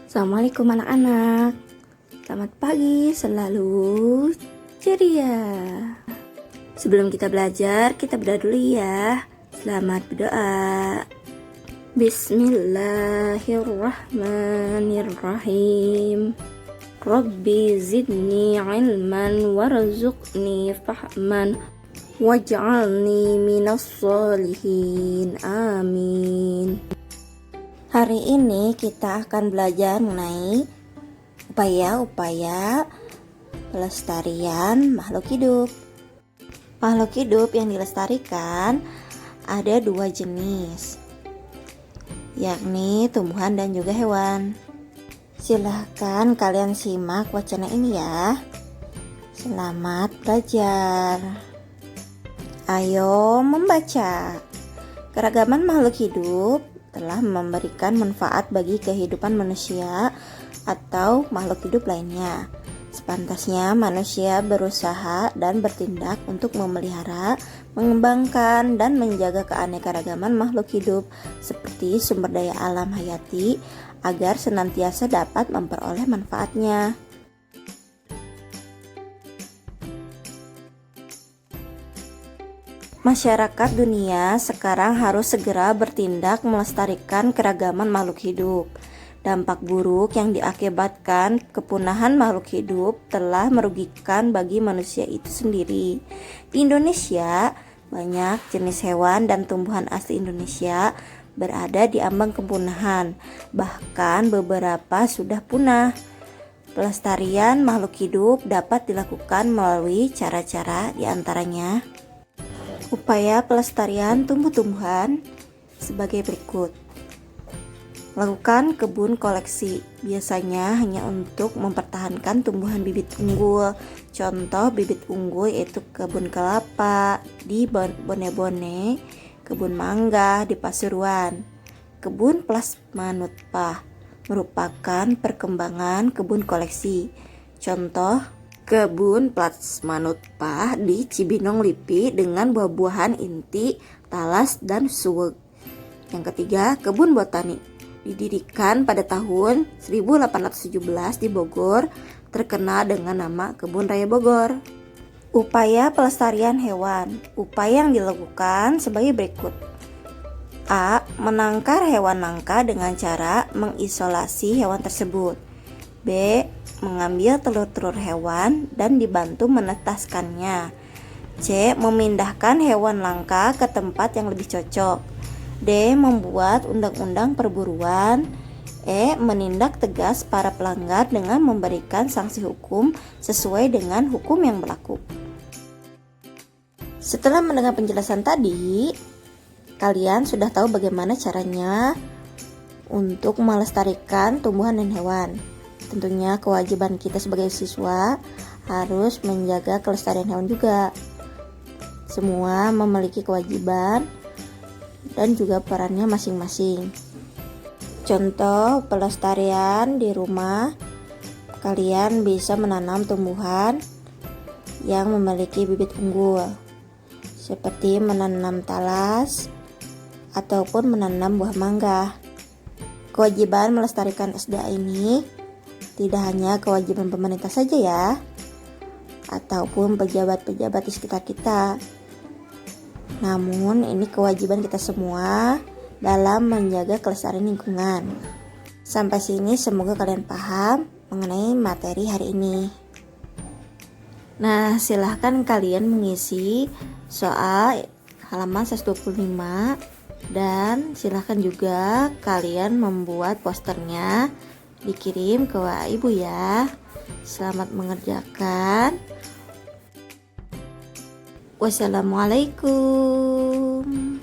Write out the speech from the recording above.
Assalamualaikum anak-anak. Selamat pagi, selalu ceria. Sebelum kita belajar, kita berdoa dulu ya. Selamat berdoa. Bismillahirrahmanirrahim. Rabbi zidni ilman warzuqni fahman waj'alni minas sholihin. Amin. Hari ini kita akan belajar mengenai upaya-upaya pelestarian makhluk hidup. Makhluk hidup yang dilestarikan ada dua jenis, yakni tumbuhan dan juga hewan. Silahkan kalian simak wacana ini ya. Selamat belajar. Ayo membaca. Keragaman makhluk hidup telah memberikan manfaat bagi kehidupan manusia atau makhluk hidup lainnya. Sepantasnya manusia berusaha dan bertindak untuk memelihara, mengembangkan, dan menjaga keanekaragaman makhluk hidup seperti sumber daya alam hayati agar senantiasa dapat memperoleh manfaatnya. Masyarakat dunia sekarang harus segera bertindak melestarikan keragaman makhluk hidup. Dampak buruk yang diakibatkan kepunahan makhluk hidup telah merugikan bagi manusia itu sendiri. Di Indonesia, banyak jenis hewan dan tumbuhan asli Indonesia berada di ambang kepunahan, bahkan beberapa sudah punah. Pelestarian makhluk hidup dapat dilakukan melalui cara-cara diantaranya upaya pelestarian tumbuh-tumbuhan sebagai berikut. Lakukan kebun koleksi, biasanya hanya untuk mempertahankan tumbuhan bibit unggul. Contoh bibit unggul yaitu kebun kelapa di Bone-Bone, kebun mangga di Pasuruan. Kebun plasma nutpah merupakan perkembangan kebun koleksi. Contoh kebun plasma nutpah di Cibinong Lipi dengan buah-buahan inti, talas, dan suweg. Yang ketiga, kebun botani didirikan pada tahun 1817 di Bogor, terkenal dengan nama Kebun Raya Bogor. Upaya pelestarian hewan. Upaya yang dilakukan sebagai berikut. A. Menangkar hewan langka dengan cara mengisolasi hewan tersebut. B. Mengambil telur-telur hewan dan dibantu menetaskannya. C. Memindahkan hewan langka ke tempat yang lebih cocok. D. Membuat undang-undang perburuan. E. Menindak tegas para pelanggar dengan memberikan sanksi hukum sesuai dengan hukum yang berlaku. Setelah mendengar penjelasan tadi, kalian sudah tahu bagaimana caranya untuk melestarikan tumbuhan dan hewan. Tentunya kewajiban kita sebagai siswa harus menjaga kelestarian hewan juga. Semua memiliki kewajiban dan juga perannya masing-masing. Contoh pelestarian di rumah, kalian bisa menanam tumbuhan yang memiliki bibit unggul, seperti menanam talas ataupun menanam buah mangga. Kewajiban melestarikan SDA ini tidak hanya kewajiban pemerintah saja ya, ataupun pejabat-pejabat di sekitar kita. Namun ini kewajiban kita semua dalam menjaga kelestarian lingkungan. Sampai sini semoga kalian paham mengenai materi hari ini. Nah, silahkan kalian mengisi soal halaman 125 dan silahkan juga kalian membuat posternya, dikirim ke ibu ya. Selamat mengerjakan. Wassalamualaikum.